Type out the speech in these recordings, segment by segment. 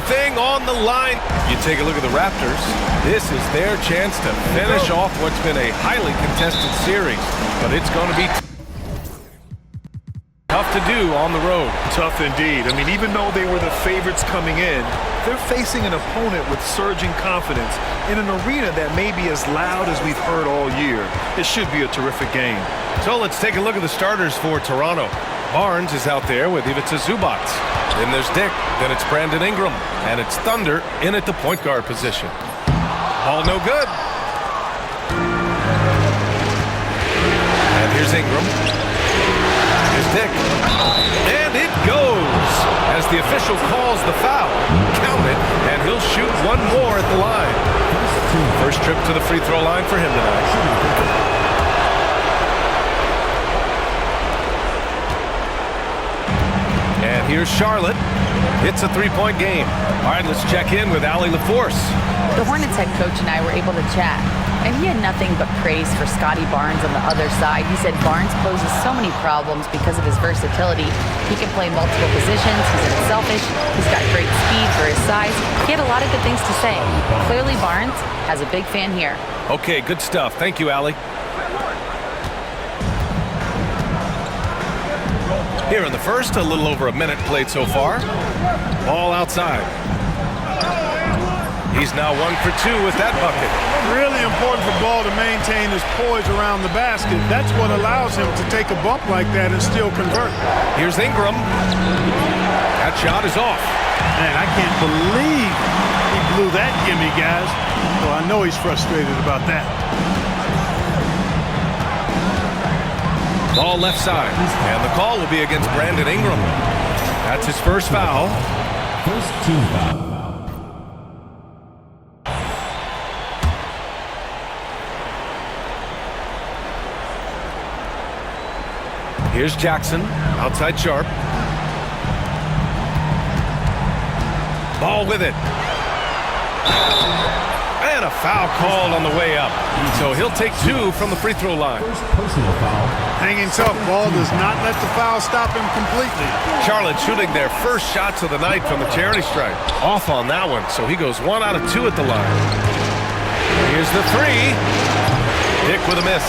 everything on the line. You take a look at the Raptors. This is their chance to finish off what's been a highly contested series. But it's going to be tough to do on the road. Tough indeed. I mean, even though they were the favorites coming in, they're facing an opponent with surging confidence in an arena that may be as loud as we've heard all year. It should be a terrific game. So let's take a look at the starters for Toronto. Barnes is out there with Ivica Zubac. Then there's Dick. Then it's Brandon Ingram. And it's Thunder in at the point guard position. Ball no good. And here's Ingram. Here's Dick. And it goes as the official calls the foul. Count it, and he'll shoot one more at the line. First trip to the free throw line for him tonight. And here's Charlotte. It's a three-point game. All right, let's check in with Allie LaForce. The Hornets head coach and I were able to chat, and he had nothing but praise for Scotty Barnes on the other side. He said Barnes poses so many problems because of his versatility. He can play multiple positions. He's unselfish. He's got great speed for his size. He had a lot of good things to say. Clearly, Barnes has a big fan here. Okay, good stuff. Thank you, Allie. Here in the first, a little over a minute played so far. Ball outside. He's now 1 for 2 with that bucket. Really important for Ball to maintain his poise around the basket. That's what allows him to take a bump like that and still convert. Here's Ingram. That shot is off. Man, I can't believe he blew that gimme, guys. Well, I know he's frustrated about that. Ball left side. And the call will be against Brandon Ingram. That's his first foul. First team foul. Here's Jackson, outside Sharp. Ball with it. And a foul called on the way up. So he'll take 2 from the free throw line. First personal foul. Hanging tough. Ball does not let the foul stop him completely. Charlotte shooting their first shots of the night from the charity stripe. Off on that one, so he goes 1 out of 2 at the line. Here's the 3. Dick with a miss.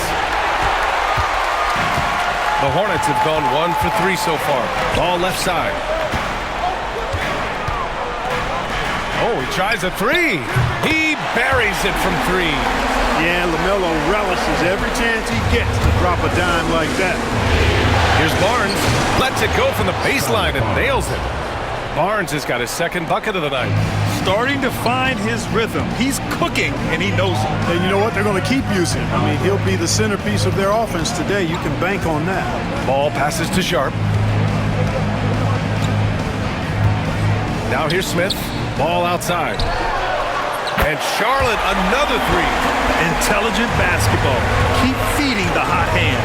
The Hornets have gone 1 for 3 so far. Ball left side. Oh, he tries a 3. He buries it from 3. Yeah, LaMelo relishes every chance he gets to drop a dime like that. Here's Barnes. Lets it go from the baseline and nails it. Barnes has got his second bucket of the night. Starting to find his rhythm. He's cooking, and he knows it. And you know what? They're going to keep using him. I mean, he'll be the centerpiece of their offense today. You can bank on that. Ball passes to Sharp. Now here's Smith. Ball outside. And Charlotte, another 3. Intelligent basketball. Keep feeding the hot hand.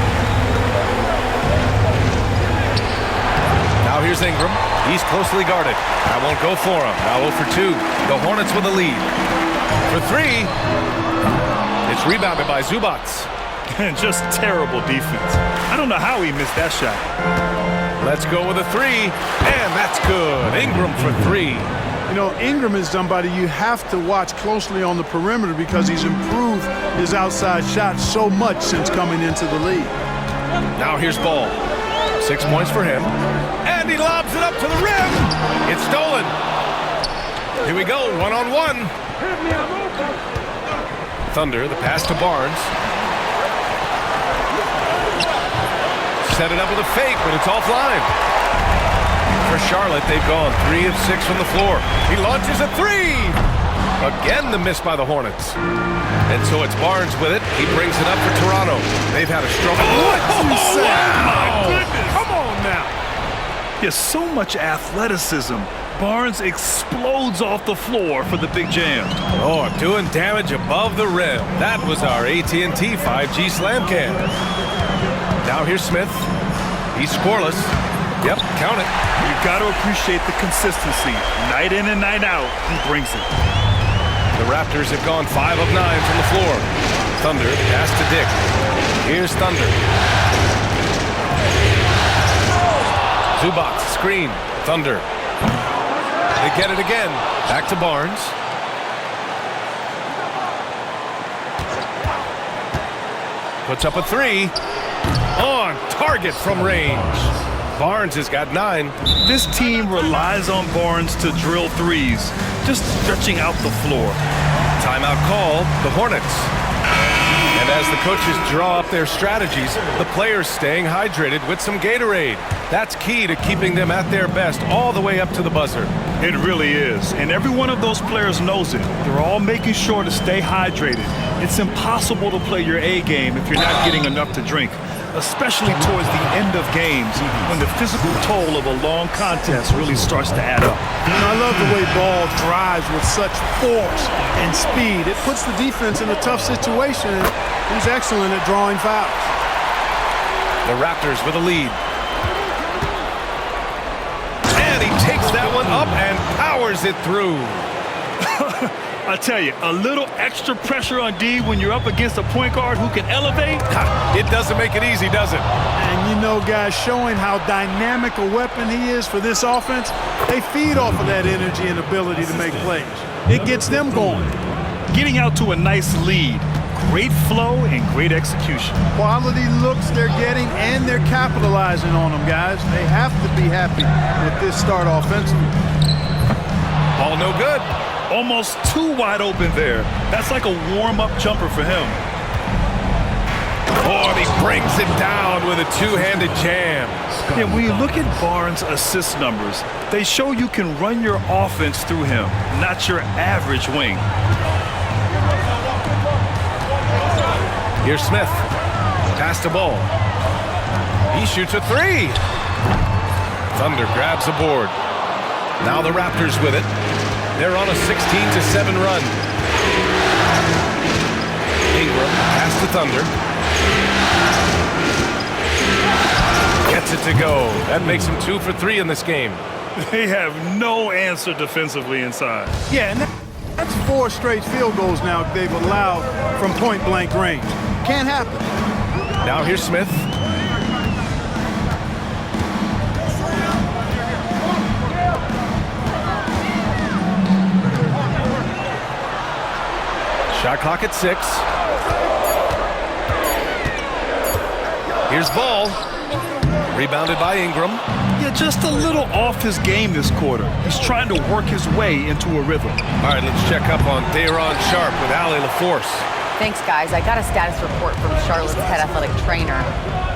Now here's Ingram. He's closely guarded. That won't go for him. Now 0 for 2. The Hornets with a lead. For 3. It's rebounded by Zubac. Just terrible defense. I don't know how he missed that shot. Let's go with a 3. And that's good. Ingram for 3. You know, Ingram is somebody you have to watch closely on the perimeter because he's improved his outside shot so much since coming into the league. Now here's Ball. 6 points for him. And he lobs it up to the rim. It's stolen. Here we go, 1-on-1. Thunder, the pass to Barnes. Set it up with a fake, but it's offline. For Charlotte, they've gone 3 of 6 from the floor. He launches a 3. Again, the miss by the Hornets. And so it's Barnes with it. He brings it up for Toronto. They've had a struggle. What you say? Wow. My goodness. Come on now. He has so much athleticism. Barnes explodes off the floor for the big jam. Oh, doing damage above the rim. That was our AT&T 5G slam cam. Now here's Smith. He's scoreless. Yep, count it. You've got to appreciate the consistency. Night in and night out, he brings it. The Raptors have gone 5 of 9 from the floor. Thunder, pass to Dick. Here's Thunder. Zubac, screen. Thunder. They get it again. Back to Barnes. Puts up a three. On target from range. Barnes has got 9. This team relies on Barnes to drill threes, just stretching out the floor. Timeout called, the Hornets. And as the coaches draw up their strategies, the players staying hydrated with some Gatorade. That's key to keeping them at their best all the way up to the buzzer. It really is, and every one of those players knows it. They're all making sure to stay hydrated. It's impossible to play your A game if you're not getting enough to drink, especially towards the end of games when the physical toll of a long contest really starts to add up. And I love the way Ball drives with such force and speed. It puts the defense in a tough situation, and he's excellent at drawing fouls. The Raptors with a lead. And he takes that one up and powers it through. I tell you, a little extra pressure on D when you're up against a point guard who can elevate. It doesn't make it easy, does it? And you know, guys, showing how dynamic a weapon he is for this offense, they feed off of that energy and ability to make plays. It gets them going. Getting out to a nice lead. Great flow and great execution. Quality looks they're getting, and they're capitalizing on them, guys. They have to be happy with this start offensively. Ball no good. Almost too wide open there. That's like a warm-up jumper for him. Oh, and he brings it down with a two-handed jam. Yeah, when you look at Barnes' assist numbers, they show you can run your offense through him, not your average wing. Here's Smith. Pass to Ball. He shoots a 3. Thunder grabs a board. Now the Raptors with it. They're on a 16-7 run. Ingram pass to Thunder. Gets it to go. That makes him 2 for 3 in this game. They have no answer defensively inside. Yeah, and that's 4 straight field goals now they've allowed from point-blank range. Can't happen. Now here's Smith. Shot clock at 6. Here's Ball. Rebounded by Ingram. Yeah, just a little off his game this quarter. He's trying to work his way into a rhythm. All right, let's check up on Day'Ron Sharpe with Allie LaForce. Thanks, guys. I got a status report from Charlotte's head athletic trainer.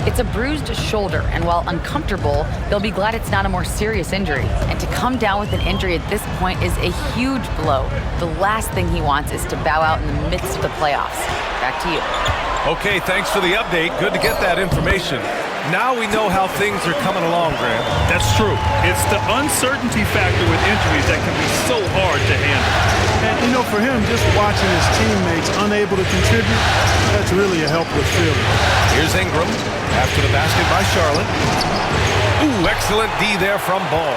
It's a bruised shoulder, and while uncomfortable, they'll be glad it's not a more serious injury. And to come down with an injury at this point is a huge blow. The last thing he wants is to bow out in the midst of the playoffs. Back to you. Okay, thanks for the update. Good to get that information. Now we know how things are coming along, Grant. That's true. It's the uncertainty factor with injuries that can be so hard to handle. And, you know, for him, just watching his teammates unable to contribute, that's really a helpless feeling. Here's Ingram after the basket by Charlotte. Ooh, excellent D there from Ball.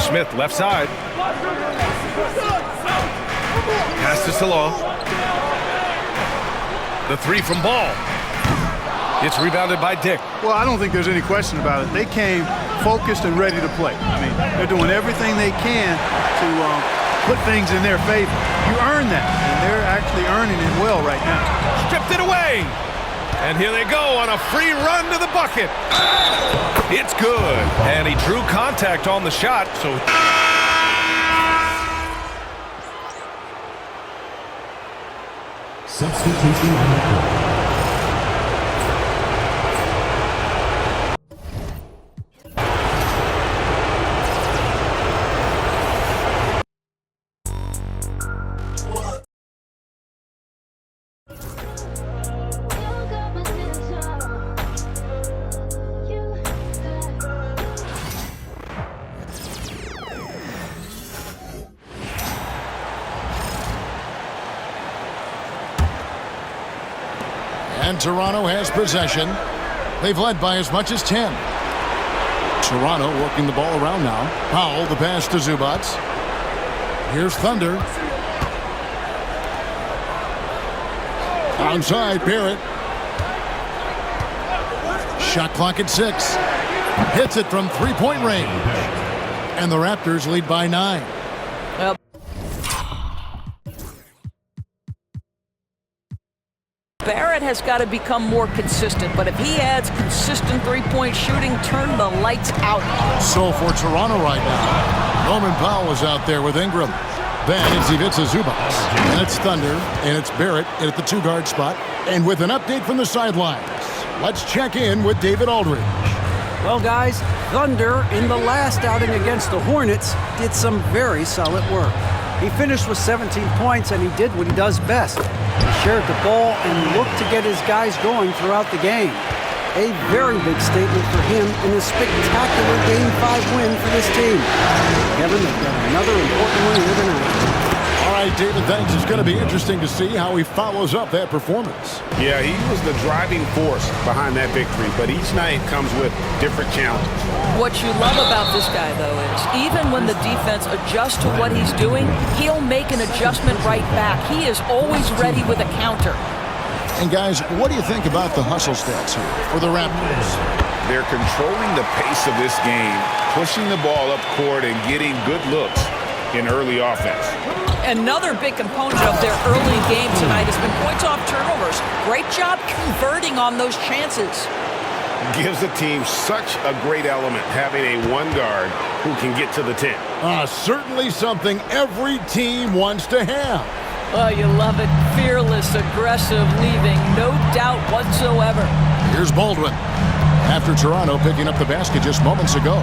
Smith, left side. Pass to Salah. The 3 from Ball. It's rebounded by Dick. Well, I don't think there's any question about it. They came focused and ready to play. I mean, they're doing everything they can to put things in their favor. You earn that, and they're actually earning it well right now. Stripped it away. And here they go on a free run to the bucket. It's good. And he drew contact on the shot, so... Substitution on the court. And Toronto has possession. They've led by as much as 10. Toronto working the ball around now. Powell, the pass to Zubac. Here's Thunder. Outside, Barrett. Shot clock at 6. Hits it from three-point range. And the Raptors lead by 9. Well, Barrett has got to become more consistent, but if he adds consistent three-point shooting, turn the lights out. So for Toronto right now, Norman Powell is out there with Ingram. Then it's Ivica Zubac. And it's Thunder, and it's Barrett in at the 2-guard spot. And with an update from the sidelines, let's check in with David Aldridge. Well, guys, Thunder in the last outing against the Hornets did some very solid work. He finished with 17 points, and he did what he does best. He shared the ball and looked to get his guys going throughout the game. A very big statement for him in a spectacular Game 5 win for this team. Kevin, they've got another important win here tonight. All right, David, thanks. It's going to be interesting to see how he follows up that performance. Yeah, he was the driving force behind that victory, but each night comes with different challenges. What you love about this guy, though, is even when the defense adjusts to what he's doing, he'll make an adjustment right back. He is always ready with a counter. And guys, what do you think about the hustle stats here for the Raptors? They're controlling the pace of this game, pushing the ball up court and getting good looks in early offense. Another big component of their early game tonight has been points off turnovers. Great job converting on those chances. Gives the team such a great element having a one guard who can get to the 10. Certainly something every team wants to have. Oh, you love it. Fearless, aggressive, leaving no doubt whatsoever. Here's Baldwin. After Toronto picking up the basket just moments ago.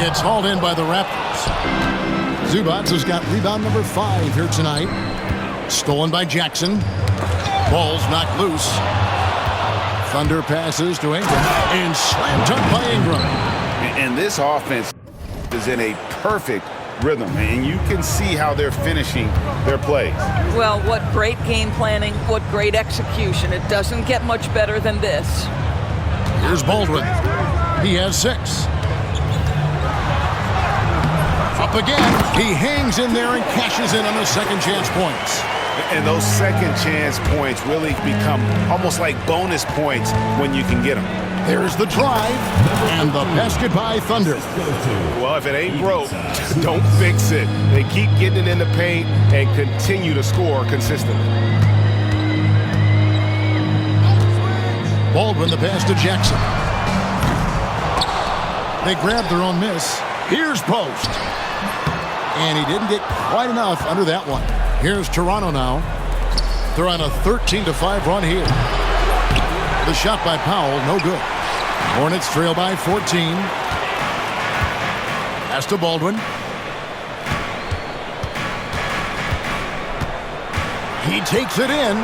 It's hauled in by the Raptors. Zubac has got rebound number 5 here tonight. Stolen by Jackson. Ball's knocked loose. Thunder passes to Ingram. And slam dunk by Ingram. And this offense is in a perfect rhythm, and you can see how they're finishing their plays. Well, what great game planning, what great execution. It doesn't get much better than this. Here's Baldwin. He has 6. Up again. He hangs in there and cashes in on the second chance points. And those second chance points really become almost like bonus points when you can get them. There's the drive and the basket by Thunder. Well, if it ain't broke, don't fix it. They keep getting it in the paint and continue to score consistently. Baldwin the pass to Jackson. They grab their own miss. Here's Post. And he didn't get quite enough under that one. Here's Toronto now. They're on a 13-5 run here. The shot by Powell, no good. Hornets trail by 14. Pass to Baldwin. He takes it in.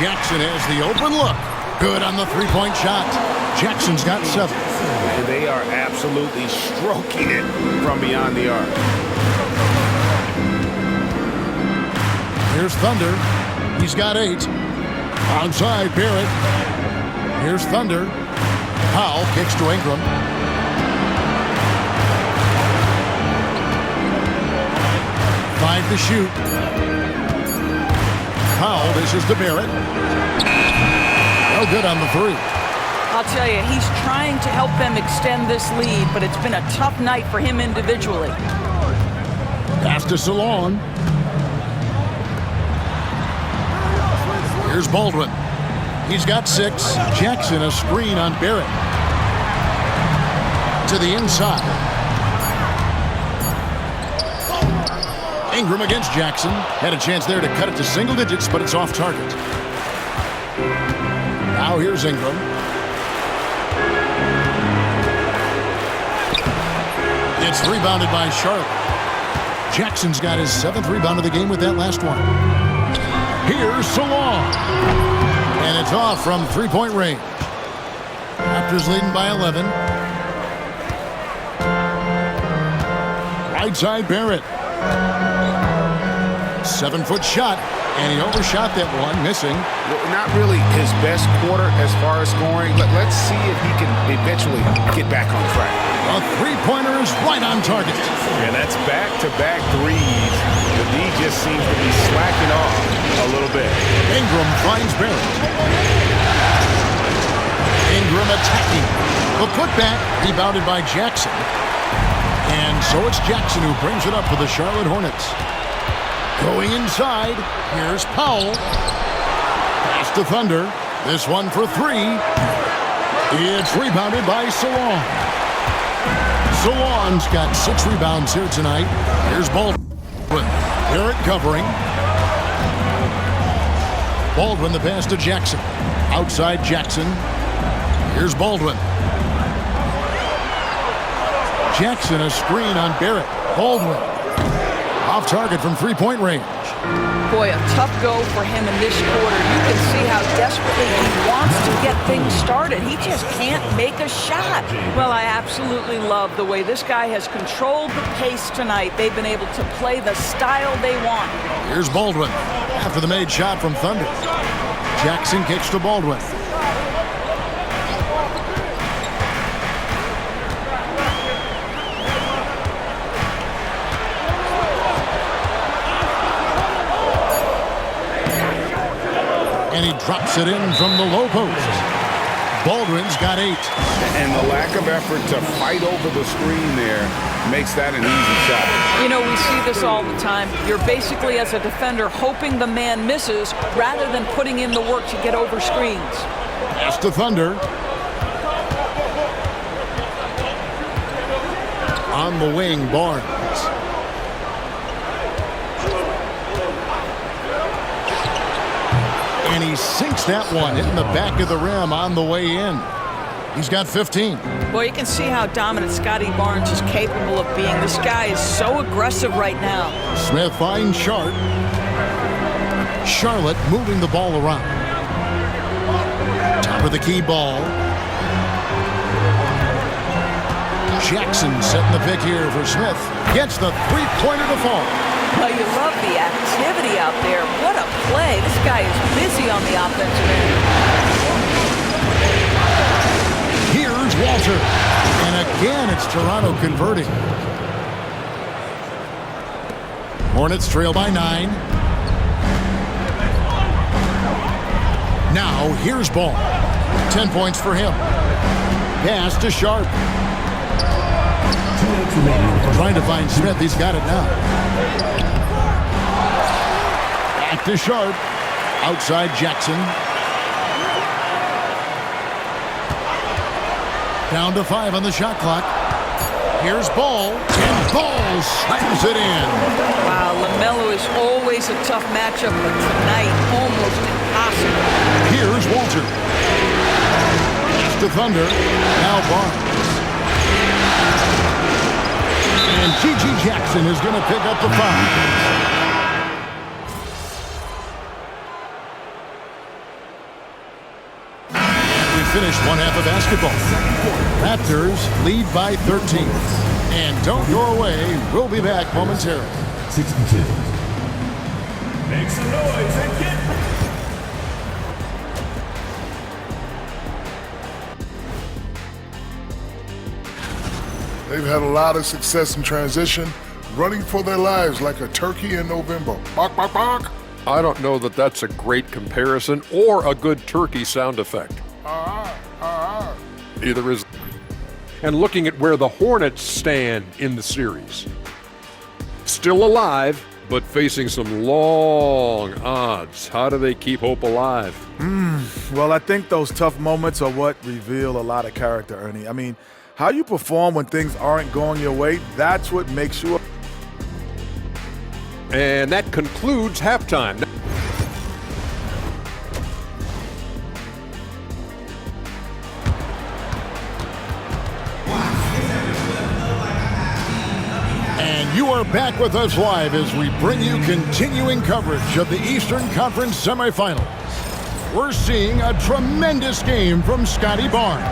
Jackson has the open look. Good on the three-point shot. Jackson's got 7. And they are absolutely stroking it from beyond the arc. Here's Thunder. He's got 8. Onside, Barrett. Here's Thunder. Powell kicks to Ingram. Five to shoot. Powell dishes to Barrett. No good on the 3. I'll tell you, he's trying to help them extend this lead, but it's been a tough night for him individually. Pass to Salon. Here's Baldwin. He's got 6. Jackson a screen on Barrett. To the inside. Ingram against Jackson. Had a chance there to cut it to single digits, but it's off target. Now here's Ingram. It's rebounded by Charlotte. Jackson's got his 7th rebound of the game with that last one. Here's Salon. And it's off from three-point range. Raptors leading by 11. Right side, Barrett. 7-foot shot. And he overshot that one, missing. Well, not really his best quarter as far as scoring. Let's see if he can eventually get back on track. A three-pointer is right on target. And that's back-to-back threes. The D just seems to be slacking off a little bit. Ingram finds Barrett. Ingram attacking. The putback rebounded by Jackson. And so it's Jackson who brings it up for the Charlotte Hornets. Going inside, here's Powell. Pass to Thunder. This one for three. It's rebounded by Salon. Salon's got 6 rebounds here tonight. Here's Baldwin. Barrett covering. Baldwin the pass to Jackson. Outside Jackson. Here's Baldwin. Jackson a screen on Barrett. Baldwin. Off target from three-point range. Boy, a tough go for him in this quarter. You can see how desperately he wants to get things started. He just can't make a shot. Well, I absolutely love the way this guy has controlled the pace tonight. They've been able to play the style they want. Here's Baldwin after the made shot from Thunder. Jackson kicks to Baldwin. And he drops it in from the low post. Baldwin's got 8. And the lack of effort to fight over the screen there makes that an easy shot. You know, we see this all the time. You're basically, as a defender, hoping the man misses rather than putting in the work to get over screens. Pass to Thunder. On the wing, Barnes. And he sinks that one, hitting the back of the rim on the way in. He's got 15. Well, you can see how dominant Scotty Barnes is capable of being. This guy is so aggressive right now. Smith finds Sharp. Charlotte moving the ball around. Top of the key ball. Jackson setting the pick here for Smith. Gets the three-pointer to fall. Well, you love the activity out there. What a play. This guy is busy on the offensive end. Here's Walter. And again, it's Toronto converting. Hornets trail by 9. Now, here's Ball. 10 points for him. Pass to Sharp. Trying to find Smith. He's got it now. Back to Sharp. Outside Jackson. Down to 5 on the shot clock. Here's Ball. And Ball slams it in. Wow, LaMelo is always a tough matchup, but tonight almost impossible. Here's Walter. Pass to Thunder. Now Barnes. And G.G. Jackson is going to pick up the foul. We finished one half of basketball. Raptors lead by 13. And don't go away. We'll be back momentarily. 62. Make some noise and get... They've had a lot of success in transition, running for their lives like a turkey in November. Bark, bark, bark. I don't know that that's a great comparison or a good turkey sound effect. Either is. And looking at where the Hornets stand in the series. Still alive, but facing some long odds. How do they keep hope alive? Well, I think those tough moments are what reveal a lot of character, Ernie. I mean, how you perform when things aren't going your way, that's what makes you. And that concludes halftime. And you are back with us live as we bring you continuing coverage of the Eastern Conference semifinals. We're seeing a tremendous game from Scotty Barnes.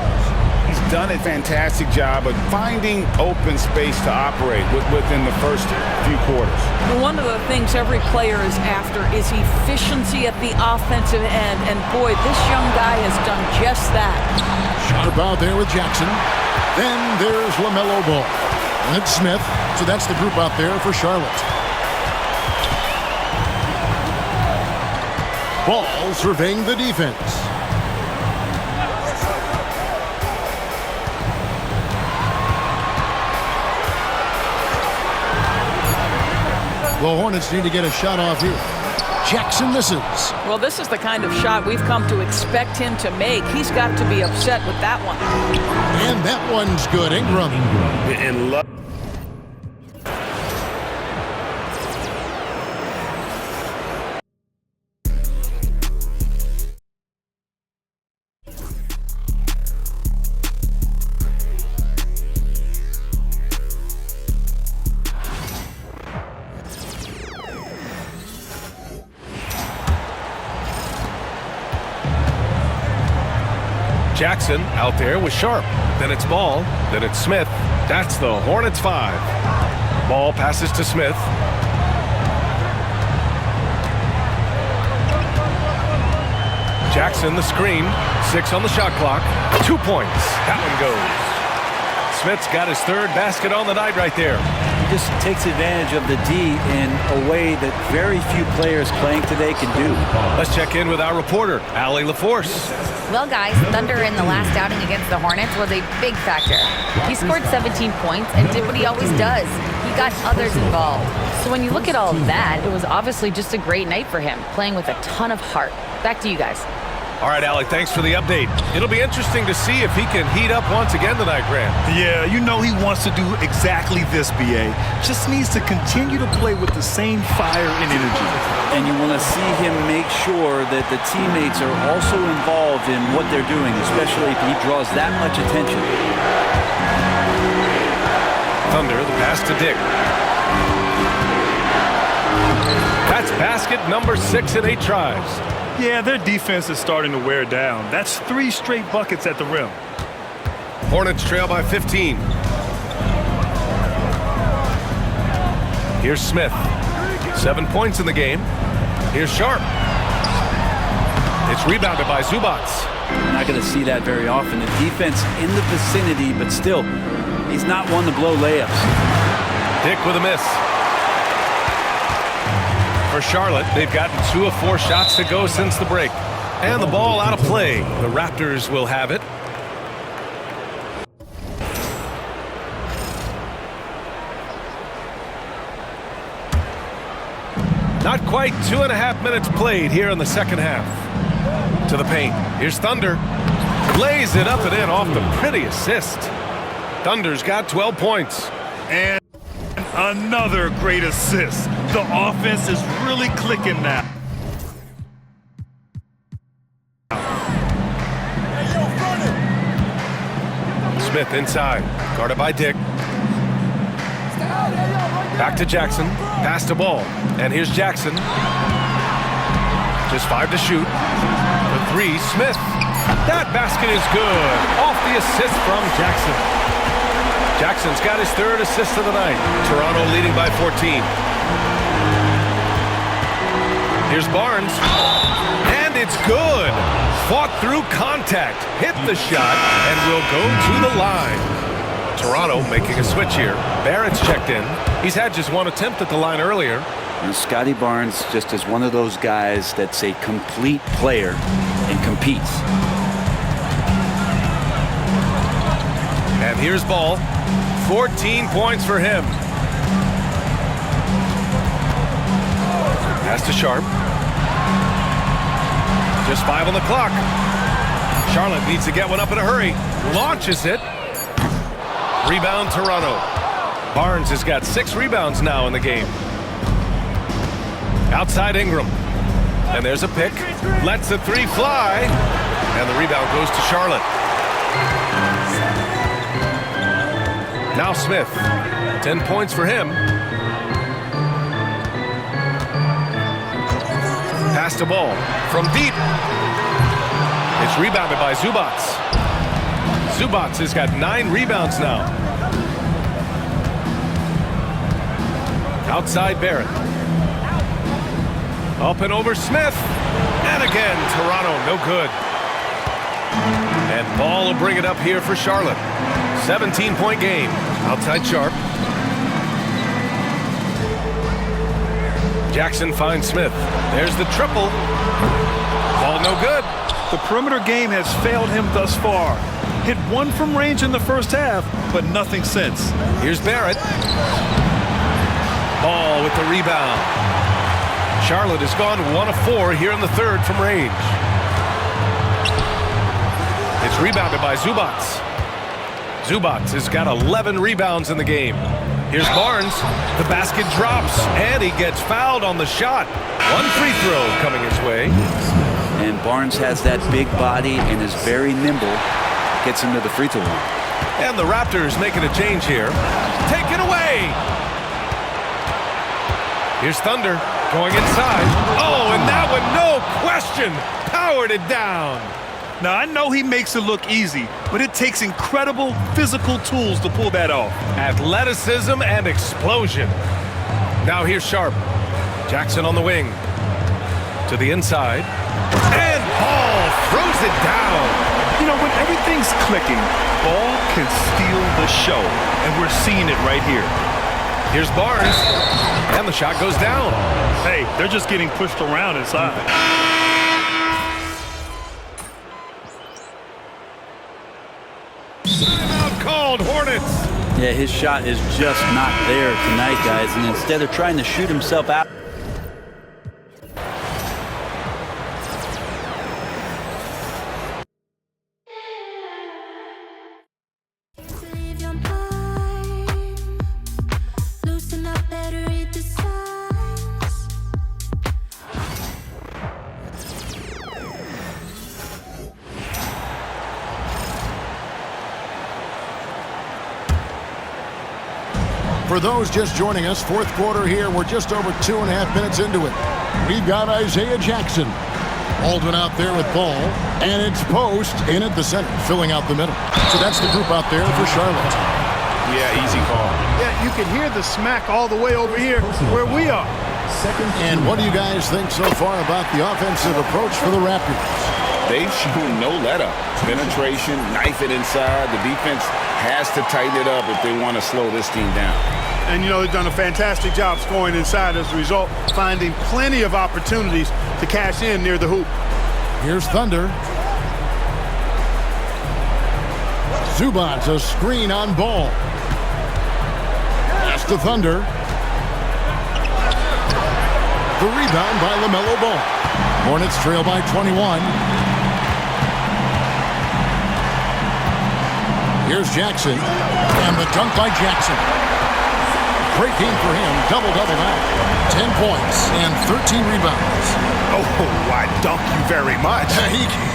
He's done a fantastic job of finding open space to operate within the first few quarters. Well, one of the things every player is after is efficiency at the offensive end. And boy, this young guy has done just that. Sharp out there with Jackson. Then there's LaMelo Ball. And it's Smith. So that's the group out there for Charlotte. Ball surveying the defense. The Hornets need to get a shot off here. Jackson misses. Well, this is the kind of shot we've come to expect him to make. He's got to be upset with that one. And that one's good. Ingram. In love. Jackson out there with Sharp. Then it's Ball. Then it's Smith. That's the Hornets 5. Ball passes to Smith. Jackson the screen. 6 on the shot clock. 2 points. That one goes. Smith's got his 3rd basket on the night right there. He just takes advantage of the D in a way that very few players playing today can do. Let's check in with our reporter, Allie LaForce. Well, guys, Thunder in the last outing against the Hornets was a big factor. He scored 17 points and did what he always does. He got others involved. So when you look at all of that, it was obviously just a great night for him, playing with a ton of heart. Back to you guys. All right, Allie, thanks for the update. It'll be interesting to see if he can heat up once again tonight, Grant. Yeah, you know he wants to do exactly this, B.A. Just needs to continue to play with the same fire and energy. And you want to see him make sure that the teammates are also involved in what they're doing, especially if he draws that much attention. Thunder, the pass to Dick. That's basket number 6 in 8 tries. Yeah, their defense is starting to wear down. That's 3 straight buckets at the rim. Hornets trail by 15. Here's Smith. 7 points in the game. Here's Sharp. It's rebounded by Zubac. You're not going to see that very often. The defense in the vicinity, but still, he's not one to blow layups. Dick with a miss. For Charlotte, they've gotten 2 of 4 shots to go since the break. And the ball out of play. The Raptors will have it. Not quite 2.5 minutes played here in the second half. To the paint. Here's Thunder. Lays it up and in off the pretty assist. Thunder's got 12 points. And another great assist. The offense is really clicking now. Smith inside. Guarded by Dick. Back to Jackson. Pass to Ball. And here's Jackson. Just 5 to shoot. The 3, Smith. That basket is good. Off the assist from Jackson. Jackson's got his 3rd assist of the night. Toronto leading by 14. Here's Barnes. And it's good. Fought through contact. Hit the shot and will go to the line. Toronto making a switch here. Barrett's checked in. He's had just 1 attempt at the line earlier. And Scotty Barnes just is one of those guys that's a complete player and competes. And here's Ball. 14 points for him. Pass to Sharp. Just 5 on the clock. Charlotte needs to get one up in a hurry. Launches it. Rebound Toronto. Barnes has got 6 rebounds now in the game. Outside Ingram. And there's a pick. Lets the 3 fly. And the rebound goes to Charlotte. Now Smith. 10 points for him. Pass to Ball. From deep. It's rebounded by Zubac. Zubac has got 9 rebounds now. Outside Barrett. Up and over Smith. And again, Toronto, no good. And Ball will bring it up here for Charlotte. 17-point game. Outside Sharp. Jackson finds Smith. There's the triple. Ball no good. The perimeter game has failed him thus far. Hit 1 from range in the first half, but nothing since. Here's Barrett. Ball with the rebound. Charlotte has gone 1 of 4 here in the third from range. It's rebounded by Zubac. Zubac has got 11 rebounds in the game. Here's Barnes. The basket drops, and he gets fouled on the shot. 1 free throw coming his way. And Barnes has that big body and is very nimble. Gets him to the free throw line. And the Raptors making a change here. Taken away. Here's Thunder going inside. Oh, and that one, no question, powered it down. Now, I know he makes it look easy, but it takes incredible physical tools to pull that off. Athleticism and explosion. Now here's Sharp. Jackson on the wing. To the inside. And Ball throws it down. You know, when everything's clicking, Ball can steal the show, and we're seeing it right here. Here's Barnes, and the shot goes down. Hey, they're just getting pushed around inside. Timeout called, Hornets. Yeah, his shot is just not there tonight, guys, and instead of trying to shoot himself out. For those just joining us, fourth quarter here. We're just over 2.5 minutes into it. We've got Isaiah Jackson. Baldwin out there with ball, and it's Post in at the center, filling out the middle. So that's the group out there for Charlotte. Yeah, easy call. Yeah, you can hear the smack all the way over here where we are. And what do you guys think so far about the offensive approach for the Raptors? They've shown no let-up. Penetration, knife it inside. The defense has to tighten it up if they want to slow this team down. And, you know, they've done a fantastic job scoring inside as a result, finding plenty of opportunities to cash in near the hoop. Here's Thunder. Zubac, a screen on Ball. Pass to Thunder. The rebound by LaMelo Ball. Hornets trail by 21. Here's Jackson. And the dunk by Jackson. Great game for him. Double-double now. 10 points and 13 rebounds. Oh, I dunk you very much.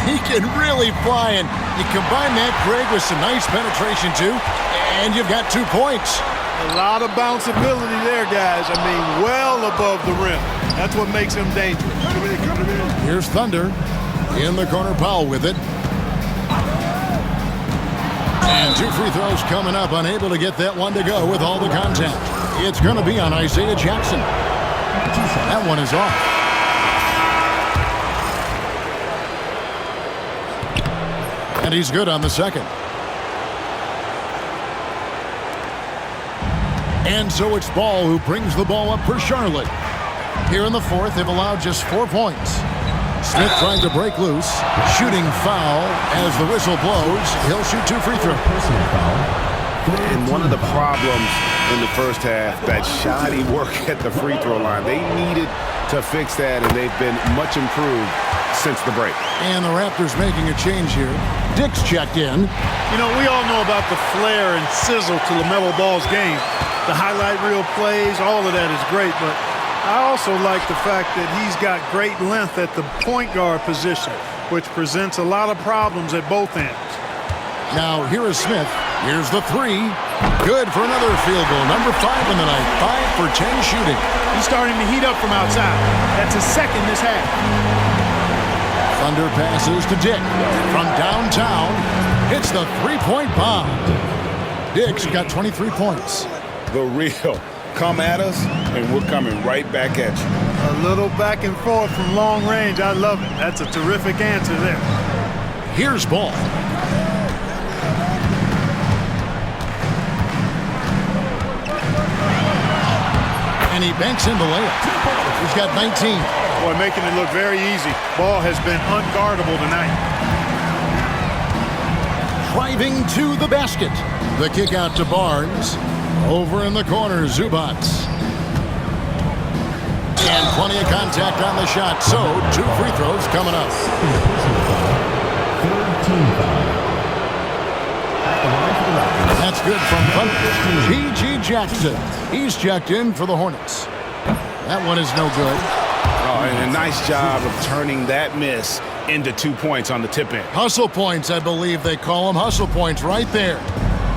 He can really fly, and you combine that, Greg, with some nice penetration, too, and you've got 2 points. A lot of bounceability there, guys. I mean, well above the rim. That's what makes him dangerous. Here's Thunder. In the corner, Powell with it. And 2 free throws coming up. Unable to get that one to go with all the contact. It's going to be on Isaiah Jackson. That one is off. And he's good on the second. And so it's Ball who brings the ball up for Charlotte. Here in the fourth, they've allowed just 4 points. Smith trying to break loose. Shooting foul as the whistle blows. He'll shoot 2 free throws. And one of the problems in the first half, that shoddy work at the free throw line. They needed to fix that, and they've been much improved since the break. And the Raptors making a change here. Dick's checked in. You know, we all know about the flair and sizzle to LaMelo Ball's game. The highlight reel plays, all of that is great, but I also like the fact that he's got great length at the point guard position, which presents a lot of problems at both ends. Now, here is Smith. Here's the 3. Good for another field goal. Number 5 in the night. 5 for 10 shooting. He's starting to heat up from outside. That's his second this half. Thunder passes to Dick. From downtown, hits the 3-point bomb. Dick's got 23 points. The real. Come at us, and we're coming right back at you. A little back and forth from long range. I love it. That's a terrific answer there. Here's Ball. And he banks in the layup. He's got 19. Boy, making it look very easy. Ball has been unguardable tonight. Driving to the basket. The kick out to Barnes. Over in the corner, Zubac. And plenty of contact on the shot, so 2 free throws coming up. That's good from Thunder. G.G. Jackson. He's checked in for the Hornets. That one is no good. Oh, and a nice job of turning that miss into 2 points on the tip in. Hustle points, I believe they call them. Hustle points right there.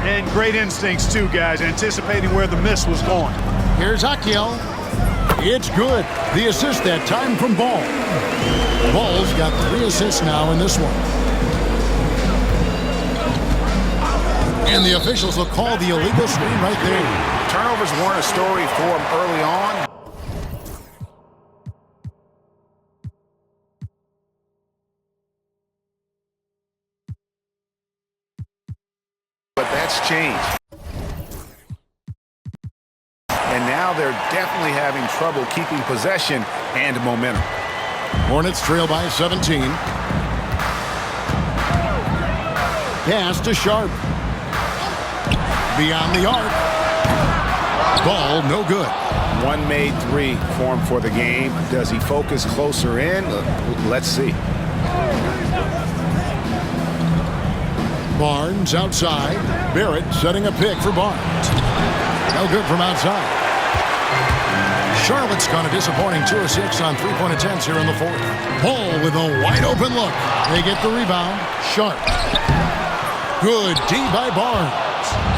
And great instincts, too, guys, anticipating where the miss was going. Here's Akyel. It's good. The assist that time from Ball. Ball's got 3 assists now in this one. And the officials will call the illegal screen right there. Turnovers weren't a story for him early on. But that's changed. And now they're definitely having trouble keeping possession and momentum. Hornets trail by 17. Pass to Sharp. Beyond the arc. Ball no good. One made 3 for him for the game. Does he focus closer in? Let's see. Barnes outside. Barrett setting a pick for Barnes. No good from outside. Charlotte's gone a disappointing 2 of 6 on 3-point attempts here in the 4th. Ball with a wide open look. They get the rebound. Sharp. Good D by Barnes.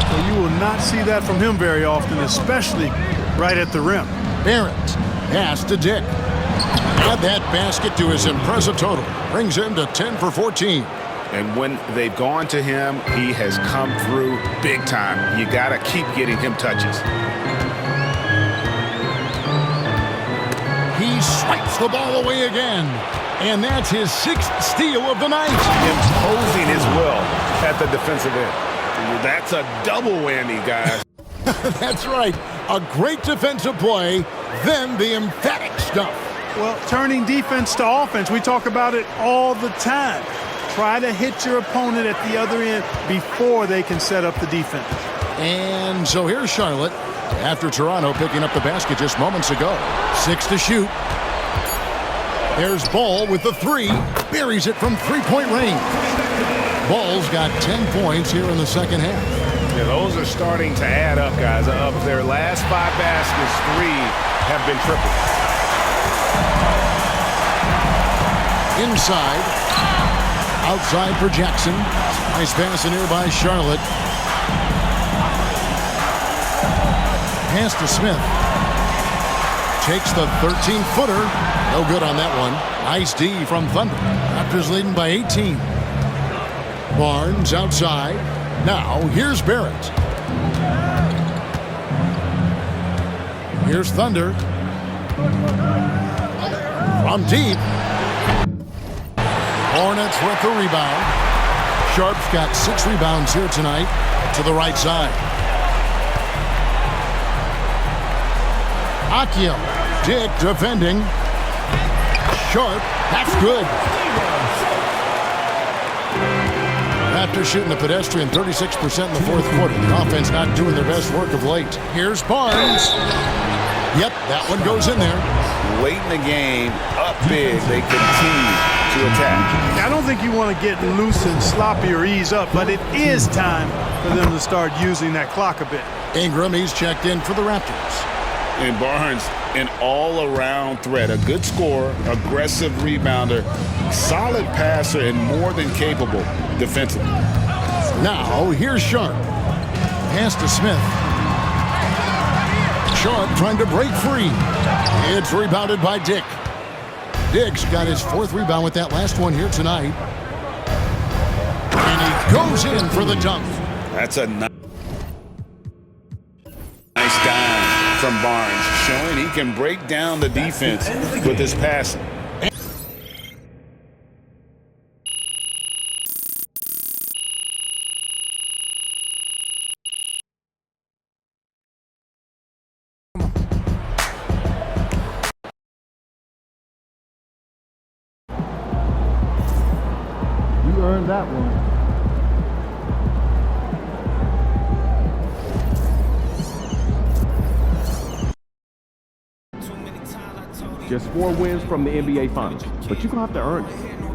So you will not see that from him very often, especially right at the rim. Barrett. Pass to Dick. Add that basket to his impressive total. Brings him to 10 for 14. And when they've gone to him, he has come through big time. You got to keep getting him touches. He swipes the ball away again. And that's his 6th steal of the night. Imposing his will at the defensive end. That's a double whammy, guys. That's right. A great defensive play, then the emphatic stuff. Well, turning defense to offense, we talk about it all the time. Try to hit your opponent at the other end before they can set up the defense. And so here's Charlotte after Toronto picking up the basket just moments ago. 6 to shoot. There's Ball with the 3. Buries it from 3-point range. Ball's got 10 points here in the second half. Yeah, those are starting to add up, guys. Of their last 5 baskets, 3 have been triple. Inside. Outside for Jackson. Nice pass in here by Charlotte. Pass to Smith. Takes the 13-footer. No good on that one. Nice D from Thunder. Raptors leading by 18. Barnes outside. Now here's Barrett. Here's Thunder. From deep. Hornets with the rebound. Sharp's got 6 rebounds here tonight to the right side. Akyel. Dick defending. Sharp. That's good. Raptors shooting the pedestrian 36% in the 4th quarter. The offense not doing their best work of late. Here's Barnes. Yep, that one goes in there. Late in the game, up big, they continue to attack. I don't think you want to get loose and sloppy or ease up, but it is time for them to start using that clock a bit. Ingram, he's checked in for the Raptors. And Barnes, an all-around threat. A good scorer, aggressive rebounder, solid passer, and more than capable defensively. Now, here's Sharp. Pass to Smith. Sharp trying to break free. It's rebounded by Dick. Dick's got his 4th rebound with that last one here tonight. And he goes in for the dunk. That's a nice dime from Barnes, showing he can break down the defense with his passing. You earned that one. Just 4 wins from the NBA Finals, but you're going to have to earn it.